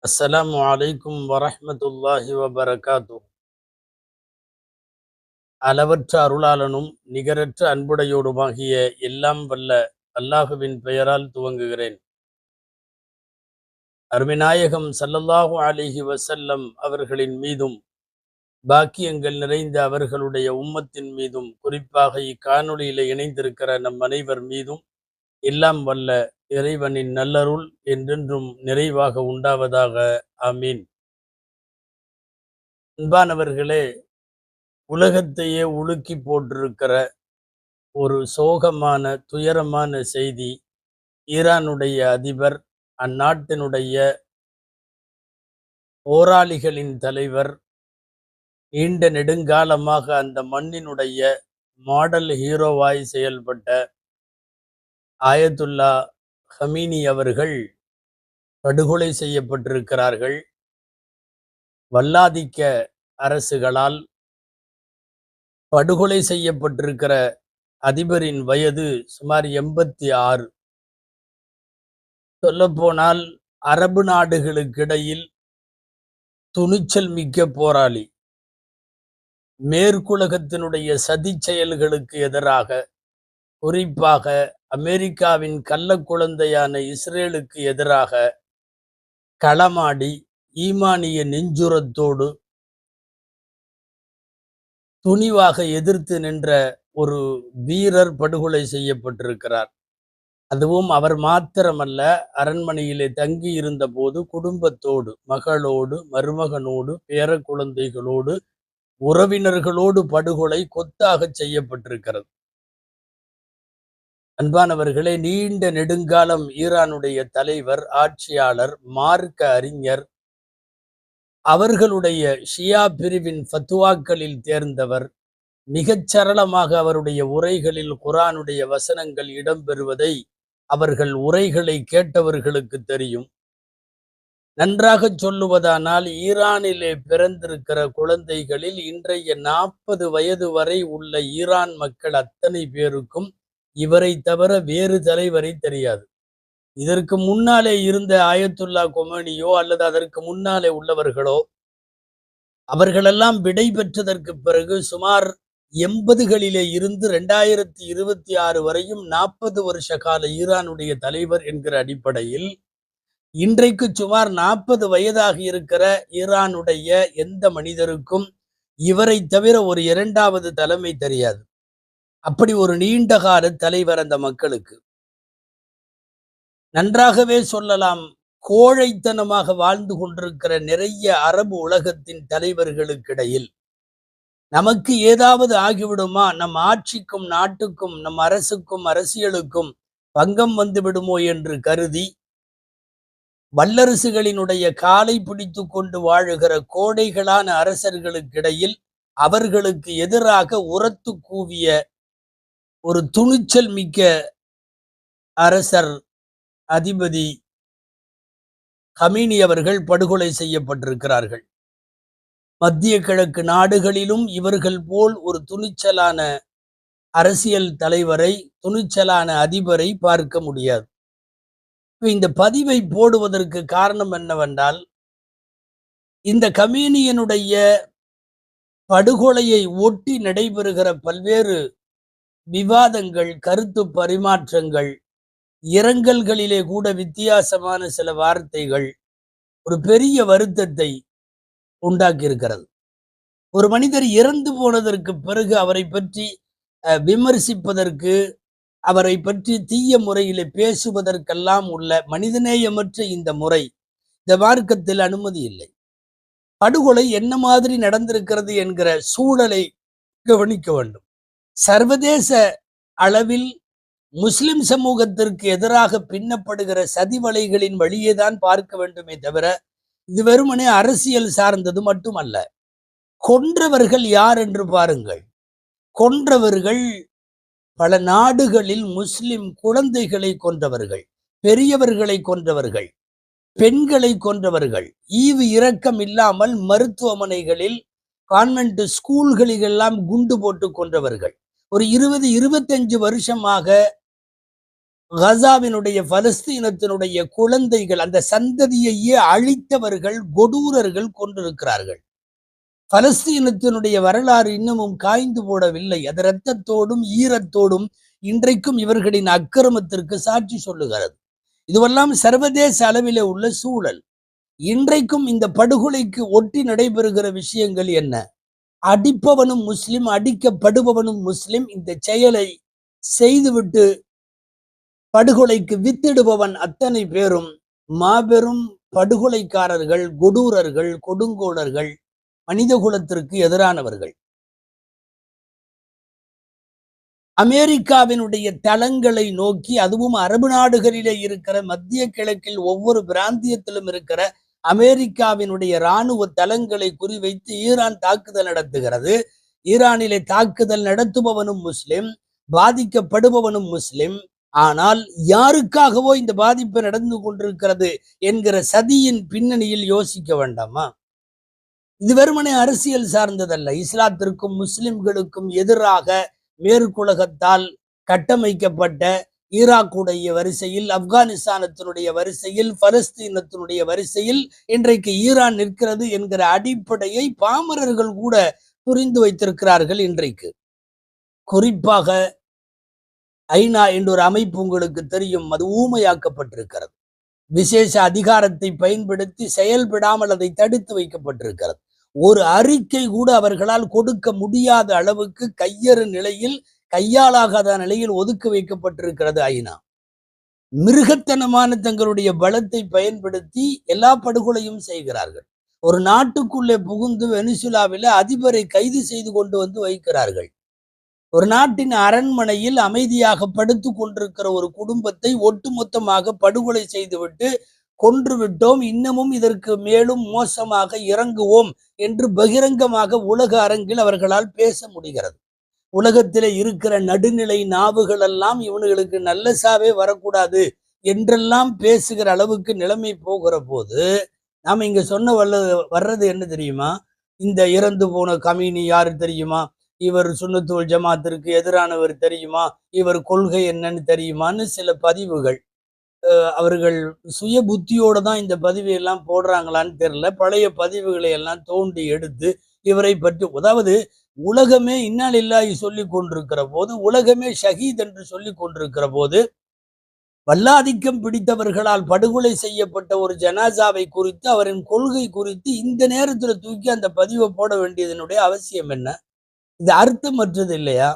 அஸ்ஸலாமு அலைக்கும் வரஹ்மத்துல்லாஹி வபரகாத்துஹ். அளவற்ற அருளாளனும் நிகரற்ற அன்புடையோடுமாகிய எல்லாம் வல்ல அல்லாஹுவின் பெயரால் துவங்குகிறேன். அருமைநாயகம் ஸல்லல்லாஹு அலைஹி வஸல்லம் அவர்களின் மீதும் பாக்கியங்கள் நிறைந்த அவர்களுடைய உம்மத்தின் மீதும் குறிப்பாக இக்காணொளியில இணைந்திருக்கிற நம் அனைவர் மீதும் எல்லாம் வல்ல இறைவனின் நல்லருள் என்றென்றும் நிறைவாக உண்டாவதாக. ஆமீன். அன்பானவர்களே, உலகத்தையே உலுக்கி போட்டிருக்கிற ஒரு சோகமான துயரமான செய்தி. ஈரானுடைய அதிபர், அந்நாட்டினுடைய போராளிகளின் தலைவர், நீண்ட நெடுங்காலமாக அந்த மண்ணினுடைய மாடல் ஹீரோவாய் செயல்பட்ட ஆயத்துல்லா ஹமீனி அவர்கள் படுகொலை செய்யப்பட்டிருக்கிறார்கள். வல்லாதிக்க அரசுகளால் படுகொலை செய்யப்பட்டிருக்கிற அதிபரின் வயது சுமார் 86. சொல்லப்போனால் அரபு நாடுகளுக்கிடையில் துணிச்சல் மிக்க போராளி, மேற்குலகத்தினுடைய சதி செயல்களுக்கு எதிராக, குறிப்பாக அமெரிக்காவின் கள்ள குழந்தையான இஸ்ரேலுக்கு எதிராக களமாடி ஈமானிய நெஞ்சுரத்தோடு துணிவாக எதிர்த்து நின்ற ஒரு வீரர் படுகொலை செய்யப்பட்டிருக்கிறார். அதுவும் அவர் மாத்திரமல்ல, அரண்மனையிலே தங்கி இருந்த போது குடும்பத்தோடு, மகளோடு, மருமகனோடு, பேர குழந்தைகளோடு, உறவினர்களோடு படுகொலை கொத்தாக செய்யப்பட்டிருக்கிறது. அன்பானவர்களே, நீண்ட நெடுங்காலம் ஈரானுடைய தலைவர், ஆட்சியாளர், மார்க்க அறிஞர், அவர்களுடைய ஷியா பிரிவின் ஃபத்வாக்களில் தேர்ந்தவர். மிகச் சரளமாக அவருடைய உரைகளில் குர்ஆனுடைய வசனங்கள் இடம்பெறுவதை அவர்கள் உரைகளை கேட்டவர்களுக்கு தெரியும். நன்றாக சொல்லுவதானால், ஈரானிலே பிறந்திருக்கிற குழந்தைகளில் இன்றைய 40 வயது வரை உள்ள ஈரான் மக்கள் அத்தனை பேருக்கும் இவரை தவிர வேறு தலைவரை தெரியாது. இதற்கு முன்னாலே இருந்த ஆயத்துல்லா கொமேனியோ அல்லது அதற்கு முன்னாலே உள்ளவர்களோ, அவர்களெல்லாம் விடை பெற்றதற்கு பிறகு சுமார் 80களிலே இருந்து 2026 வரையும் 40 வருஷ கால ஈரானுடைய தலைவர் என்கிற அடிப்படையில், இன்றைக்கு சுமார் 40 வயதாக இருக்கிற ஈரானுடைய எந்த மனிதருக்கும் இவரை தவிர ஒரு இரண்டாவது தலைமை தெரியாது. அப்படி ஒரு நீண்டகால தலைவர் அந்த மக்களுக்கு. நன்றாகவே சொல்லலாம், கோழைத்தனமாக வாழ்ந்து கொண்டிருக்கிற நிறைய அரபு உலகத்தின் தலைவர்களுக்கிடையில் நமக்கு ஏதாவது ஆகிவிடுமா, நம் ஆட்சிக்கும் நாட்டுக்கும் நம் அரசுக்கும் அரசியலுக்கும் பங்கம் வந்து விடுமோ என்று கருதி வல்லரசுகளினுடைய காலை பிடித்து கொண்டு வாழுகிற கோடைகளான அரசர்களுக்கிடையில் அவர்களுக்கு எதிராக உரத்து கூவிய ஒரு துணிச்சல் மிக்க அரசர், அதிபதி ஹமீனி அவர்கள் படுகொலை செய்யப்பட்டிருக்கிறார்கள். மத்திய கிழக்கு நாடுகளிலும் இவர்கள் போல் ஒரு துணிச்சலான அரசியல் தலைவரை, துணிச்சலான அதிபரை பார்க்க முடியாது. இந்த பதிவை போடுவதற்கு காரணம் என்னவென்றால், இந்த கமீனியனுடைய படுகொலையை ஒட்டி நடைபெறுகிற பல்வேறு விவாதங்கள், கருத்து பரிமாற்றங்கள், இரங்கல்களிலே கூட வித்தியாசமான சில வார்த்தைகள் ஒரு பெரிய வருத்தத்தை உண்டாக்கி இருக்கிறது. ஒரு மனிதர் இறந்து போனதற்கு பிறகு அவரை பற்றி விமர்சிப்பதற்கு, அவரை பற்றி தீய முறையிலே பேசுவதற்கெல்லாம் உள்ள மனிதநேயமற்ற இந்த முறை இந்த மார்க்கத்தில் அனுமதி இல்லை. படுகொலை என்ன மாதிரி நடந்திருக்கிறது என்கிற சூழலை கவனிக்க வேண்டும். சர்வதேச அளவில் முஸ்லிம் சமூகத்திற்கு எதிராக பின்னப்படுகிற சதிவலைகளின் வழியேதான் பார்க்க வேண்டுமே தவிர, இது வெறுமனே அரசியல் சார்ந்தது மட்டுமல்ல. கொன்றவர்கள் யார் என்று பாருங்கள். கொன்றவர்கள் பல நாடுகளில் முஸ்லிம் குழந்தைகளை கொன்றவர்கள், பெரியவர்களை கொன்றவர்கள், பெண்களை கொன்றவர்கள், ஈவு இரக்கம் இல்லாமல் மருத்துவமனைகளில், கான்வென்ட் ஸ்கூல்களிலெல்லாம் குண்டு போட்டு கொன்றவர்கள். ஒரு 20-25 வருஷமாக கசாவினுடைய பலஸ்தீனத்தினுடைய குழந்தைகள் அந்த சந்ததியையே அழித்தவர்கள் கொடூரர்கள் கொண்டிருக்கிறார்கள். பலஸ்தீனத்தினுடைய வரலாறு இன்னமும் காய்ந்து போடவில்லை. அது இரத்தத்தோடும் ஈரத்தோடும் இன்றைக்கும் இவர்களின் அக்கிரமத்திற்கு சாட்சி சொல்லுகிறது. இதுவெல்லாம் சர்வதேச அளவிலே உள்ள சூழல். இன்றைக்கும் இந்த படுகொலைக்கு ஒட்டி நடைபெறுகிற விஷயங்கள் என்ன? அடிப்பவனும் முஸ்லிம், அடிக்கப்படுபவனும் முஸ்லிம். இந்த செயலை செய்துவிட்டு படுகொலைக்கு வித்திடுபவன் அத்தனை பேரும் மாபெரும் படுகொலைக்காரர்கள், கொடூரர்கள், கொடுங்கோலர்கள், மனித குலத்திற்கு எதிரானவர்கள். அமெரிக்காவினுடைய தளங்களை நோக்கி, அதுவும் அரபு நாடுகளிலே இருக்கிற மத்திய கிழக்கில் ஒவ்வொரு பிராந்தியத்திலும் இருக்கிற அமெரிக்காவினுடைய இராணுவ தளங்களை குறிவைத்து ஈரான் தாக்குதல் நடத்துகிறது. ஈரானிலே தாக்குதல் நடத்துபவனும் முஸ்லிம், பாதிக்கப்படுபவனும் முஸ்லிம். ஆனால் யாருக்காகவோ இந்த பாதிப்பு நடந்து கொண்டிருக்கிறது என்கிற சதியின் பின்னணியில் யோசிக்க வேண்டாமா? இது வெறுமனே அரசியல் சார்ந்ததல்ல. இஸ்லாத்திற்கும் முஸ்லிம்களுக்கும் எதிராக மேற்குலகத்தால் கட்டமைக்கப்பட்ட ஈராக்குடைய வரிசையில், ஆப்கானிஸ்தானத்தினுடைய வரிசையில், பலஸ்தீனத்தினுடைய வரிசையில் இன்றைக்கு ஈரான் நிற்கிறது என்கிற அடிப்படையை பாமரர்கள் கூட புரிந்து வைத்திருக்கிறார்கள். இன்றைக்கு குறிப்பாக ஐநா என்ற ஒரு அமைப்பு உங்களுக்கு தெரியும், அது ஊமையாக்கப்பட்டிருக்கிறது. விசேஷ அதிகாரத்தை பயன்படுத்தி செயல்படாமல் அதை தடுத்து வைக்கப்பட்டிருக்கிறது. ஒரு அறிக்கை கூட அவர்களால் கொடுக்க முடியாத அளவுக்கு கையறு நிலையில், கையாளாகாத நிலையில் ஒதுக்கி வைக்கப்பட்டிருக்கிறது ஐநா. மிருகத்தனமான தங்களுடைய பலத்தை பயன்படுத்தி எல்லா படுகொலையும் செய்கிறார்கள். ஒரு நாட்டுக்குள்ளே புகுந்து வெனிசுலாவில் அதிபரை கைது செய்து கொண்டு வந்து வைக்கிறார்கள். ஒரு நாட்டின் அரண்மனையில் அமைதியாக படுத்து கொண்டிருக்கிற ஒரு குடும்பத்தை ஒட்டுமொத்தமாக படுகொலை செய்துவிட்டு கொன்று விட்டோம், இன்னமும் இதற்கு மேலும் மோசமாக இறங்குவோம் என்று பகிரங்கமாக உலக அரங்கில் அவர்களால் பேச முடிகிறது. உலகத்திலே இருக்கிற நடுநிலை நாவுகள் எல்லாம் இவனுங்களுக்கு நல்ல சாவே வரக்கூடாது என்றெல்லாம் பேசுகிற அளவுக்கு நிலைமை போகிற போது நாம இங்க சொன்ன வர்றது என்ன தெரியுமா? இந்த இறந்து போன கமீனி யாரு தெரியுமா? இவர் சுன்னத்துல் ஜமாத்திற்கு எதிரானவர் தெரியுமா? இவர் கொள்கை என்னன்னு தெரியுமான்னு சில பதிவுகள், அவர்கள் சுய புத்தியோட தான் இந்த பதிவை எல்லாம் போடுறாங்களான்னு தெரியல. பழைய பதிவுகளை எல்லாம் தோண்டி எடுத்து இவரை பற்றி, அதாவது உலகமே இன்னாலில்லாஹி சொல்லி கொண்டிருக்கிற போது, உலகமே ஷஹீத் என்று சொல்லி கொண்டிருக்கிற போது, வல்லாதிக்கம் பிடித்தவர்களால் படுகொலை செய்யப்பட்ட ஒரு ஜனாசாவை குறித்து, அவரின் கொள்கை குறித்து இந்த நேரத்துல தூக்கி அந்த பதிவை போட வேண்டியதனுடைய அவசியம் என்ன? இது அர்த்தமற்றது இல்லையா?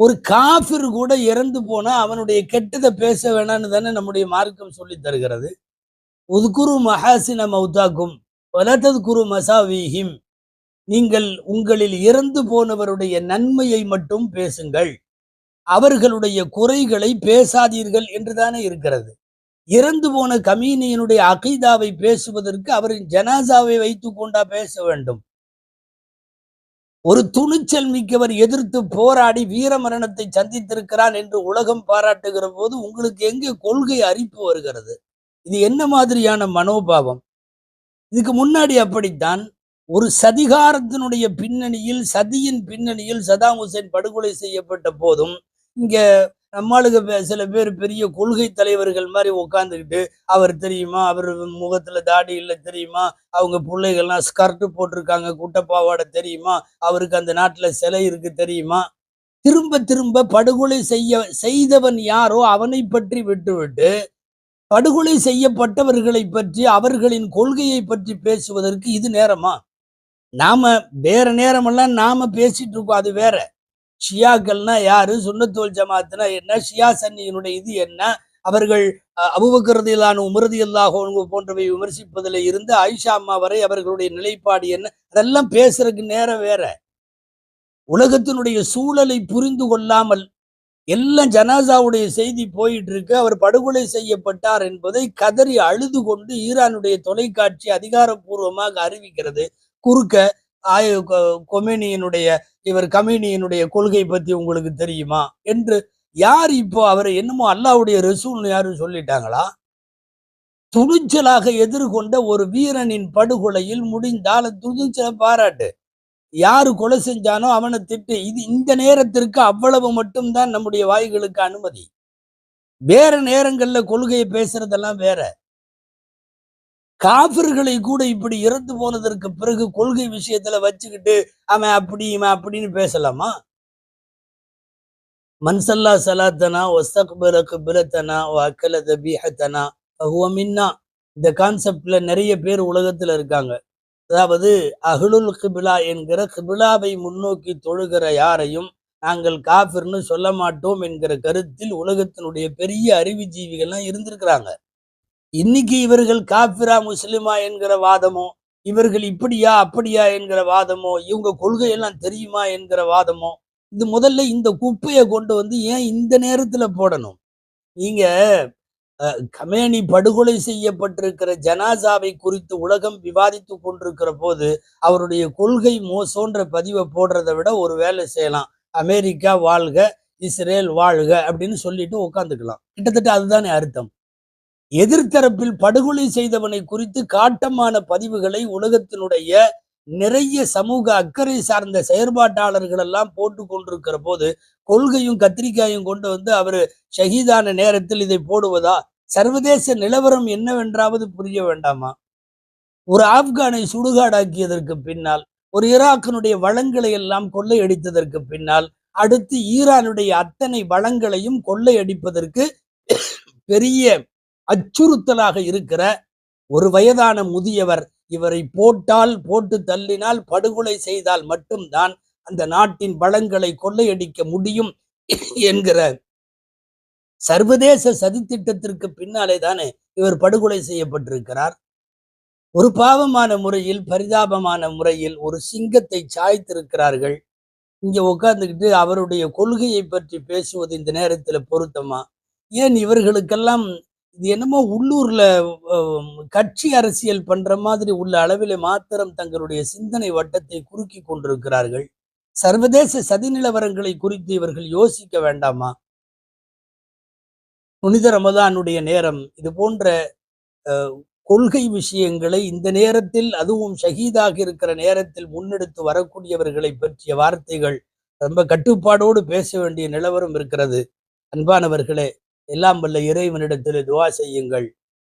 ஒரு காஃபிர் கூட இறந்து போனா அவனுடைய கெட்டதை பேச வேணான்னு தானே நம்முடைய மார்க்கம் சொல்லி தருகிறது. உதுகுரு மஹாசின மௌதாக்கும் வலததுகுரு மசாவீஹிம், நீங்கள் உங்களில் இறந்து போனவருடைய நன்மையை மட்டும் பேசுங்கள், அவர்களுடைய குறைகளை பேசாதீர்கள் என்றுதானே இருக்கிறது. இறந்து போன கமீனியினுடைய அகீதாவை பேசுவதற்கு அவரின் ஜனாசாவை வைத்து கொண்டா பேச வேண்டும்? ஒரு துணிச்சல் மிக்கவர் எதிர்த்து போராடி வீர மரணத்தை சந்தித்திருக்கிறான் என்று உலகம் பாராட்டுகிற போது உங்களுக்கு எங்கே கொள்கை அரிப்பு வருகிறது? இது என்ன மாதிரியான மனோபாவம்? இதுக்கு முன்னாடி அப்படித்தான் ஒரு சதிகாரத்தினுடைய பின்னணியில், சதியின் பின்னணியில் சதாம் ஹுசேன் படுகொலை செய்யப்பட்ட போதும் இங்க நம்மளுக்கு சில பேர் பெரிய கொள்கை தலைவர்கள் மாதிரி உட்காந்துக்கிட்டு, அவர் தெரியுமா, அவர் முகத்துல தாடி இல்லை தெரியுமா, அவங்க பிள்ளைகள்லாம் ஸ்கர்ட் போட்டிருக்காங்க, குட்டப்பாவாடை தெரியுமா, அவருக்கு அந்த நாட்டுல சிலை இருக்கு தெரியுமா, திரும்ப திரும்ப படுகொலை செய்தவன் யாரோ அவனை பற்றி விட்டுவிட்டு படுகொலை செய்யப்பட்டவர்களை பற்றி, அவர்களின் கொள்கையை பற்றி பேசுவதற்கு இது நேரமா? நாம வேற நேரமெல்லாம் நாம பேசிட்டு இருக்கோம், அது வேற. ஷியாக்கள்னா யாரு, சுன்னத்துல் ஜமாத்னா என்ன, ஷியா சன்னியினுடைய இது என்ன, அவர்கள் அபூபக்கர் ரலியல்லாஹு உமர் ரலியல்லாஹு அன்ஹு போன்றவை விமர்சிப்பதில் இருந்து ஆயிஷா அம்மா வரை அவர்களுடைய நிலைப்பாடு என்ன, அதெல்லாம் பேசுறதுக்கு நேரம் வேற. உலகத்தினுடைய சூழலை புரிந்து கொள்ளாமல் எல்லாம் ஜனாசாவுடைய செய்தி போயிட்டு இருக்கு, அவர் படுகொலை செய்யப்பட்டார் என்பதை கதறி அழுது கொண்டு ஈரானுடைய தொலைக்காட்சி அதிகாரப்பூர்வமாக அறிவிக்கிறது. குறுக்க கொமேனியினுடைய இவர் கமீனியினுடைய கொள்கை பத்தி உங்களுக்கு தெரியுமா என்று யார் இப்போ அவரை என்னமோ அல்லாஹ்வுடைய ரசூல்னு யாரும் சொல்லிட்டாங்களா? துணிச்சலாக எதிர்கொண்ட ஒரு வீரனின் படுகொலையில் முடிந்தால் துணிச்சலை பாராட்டு. யாரு கொலை செஞ்சானோ அவனை திட்டு. இது இந்த நேரத்திற்கு அவ்வளவு மட்டும்தான் நம்முடைய வாய்களுக்கு அனுமதி. வேற நேரங்கள்ல கொள்கையை பேசுறதெல்லாம் வேற. காபிர்களை கூட இப்படி இறந்து போனதற்கு பிறகு கொள்கை விஷயத்துல வச்சுக்கிட்டு அவன் அப்படி இவன் அப்படின்னு பேசலாமா? மன்சல்லா சலாத்தனா வஸ்தக்பர கிப்லத்தனா வஅக்கல தபீஹத்தனா ஃபஹுவ மின்னா. இந்த கான்செப்ட்ல நிறைய பேர் உலகத்துல இருக்காங்க. அதாவது அஹ்லுல் கிபிலா என்கிற கிபிலாவை முன்னோக்கி தொழுகிற யாரையும் நாங்கள் காஃபிர்னு சொல்ல மாட்டோம் என்கிற கருத்தில் உலகத்தினுடைய பெரிய அறிவுஜீவிகள்லாம் இருந்திருக்கிறாங்க. இன்னைக்கு இவர்கள் காஃபிரா முஸ்லிமா என்கிற வாதமோ, இவர்கள் இப்படியா அப்படியா என்கிற வாதமோ, இவங்க கொள்கையெல்லாம் தெரியுமா என்கிற வாதமோ, இது முதல்ல இந்த குப்பையை கொண்டு வந்து ஏன் இந்த நேரத்துல போடணும்? நீங்க கமேனி படுகொலை செய்யப்பட்டிருக்கிற ஜனாசாவை குறித்து உலகம் விவாதித்து கொண்டிருக்கிற போது அவருடைய கொள்கை மோசோன்ற பதிவை போடுறதை விட ஒரு வேலை செய்யலாம். அமெரிக்கா வாழ்க, இஸ்ரேல் வாழ்க அப்படின்னு சொல்லிட்டு உட்காந்துக்கலாம். கிட்டத்தட்ட அதுதானே அர்த்தம். எதிர்த்தரப்பில் படுகொலை செய்தவனை குறித்து காட்டமான பதிவுகளை உலகத்தினுடைய நிறைய சமூக அக்கறை சார்ந்த செயற்பாட்டாளர்கள் எல்லாம் போட்டு கொண்டிருக்கிற போது கொள்கையும் கத்திரிக்காயும் கொண்டு வந்து அவரு ஷஹீதான நேரத்தில் இதை போடுவதா? சர்வதேச நிலவரம் என்னவென்றாவது புரிய வேண்டாமா? ஒரு ஆப்கானை சுடுகாடாக்கியதற்கு பின்னால், ஒரு ஈராக்கினுடைய வளங்களை எல்லாம் கொள்ளையடித்ததற்கு பின்னால், அடுத்து ஈரானுடைய அத்தனை வளங்களையும் கொள்ளையடிப்பதற்கு பெரிய அச்சுறுத்தலாக இருக்கிற ஒரு வயதான முதியவர் இவரை போட்டு தள்ளினால், படுகொலை செய்தால் மட்டும்தான் அந்த நாட்டின் வளங்களை கொள்ளையடிக்க முடியும் என்கிற சர்வதேச சதித்திட்டத்திற்கு பின்னாலே தானே இவர் படுகொலை செய்யப்பட்டிருக்கிறார். ஒரு பாவமான முறையில், பரிதாபமான முறையில் ஒரு சிங்கத்தை சாய்த்திருக்கிறார்கள். இங்க உட்கார்ந்துக்கிட்டு அவருடைய கொள்கையை பற்றி பேசுவது இந்த நேரத்துல பொருத்தமா? ஏன் இவர்களுக்கெல்லாம் இது என்னமோ உள்ளூர்ல கட்சி அரசியல் பண்ற மாதிரி உள்ள அளவிலே மாத்திரம் தங்களுடைய சிந்தனை வட்டத்தை குறுக்கி கொண்டிருக்கிறார்கள். சர்வதேச சதி நிலவரங்களை குறித்து இவர்கள் யோசிக்க வேண்டாமா? புனித ரமதானுடைய நேரம் இது போன்ற கொள்கை விஷயங்களை இந்த நேரத்தில், அதுவும் ஷஹீதாக இருக்கிற நேரத்தில் முன்னெடுத்து வரக்கூடியவர்களை பற்றிய வார்த்தைகள் ரொம்ப கட்டுப்பாடோடு பேச வேண்டிய நிலவரம் இருக்கிறது. அன்பானவர்களே, எல்லாம் வல்ல இறைவனிடத்தில் துவா செய்யுங்கள்.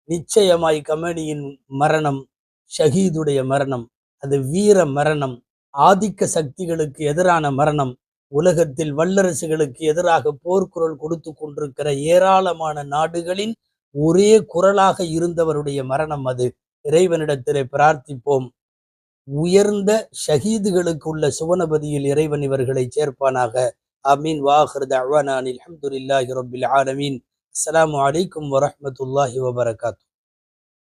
நிச்சயமாய் கமேனியின் மரணம் ஷஹீதுடைய மரணம், அது வீர மரணம், ஆதிக்க சக்திகளுக்கு எதிரான மரணம், உலகத்தில் வல்லரசுகளுக்கு எதிராக போர்க்குரல் கொடுத்து கொண்டிருக்கிற ஏராளமான நாடுகளின் ஒரே குரலாக இருந்தவருடைய மரணம் அது. இறைவனிடத்திலே பிரார்த்திப்போம், உயர்ந்த ஷஹீதுகளுக்கு உள்ள சுவனபதியில் இறைவன் இவர்களை சேர்ப்பானாக. ஆமீன். வாஹிர் தஅவானா அல்ஹம்துலில்லாஹி ரப்பில் ஆலமீன். அஸ்ஸலாமு அலைக்கும் வரஹ்மத்துல்லாஹி வபரகாத்துஹு.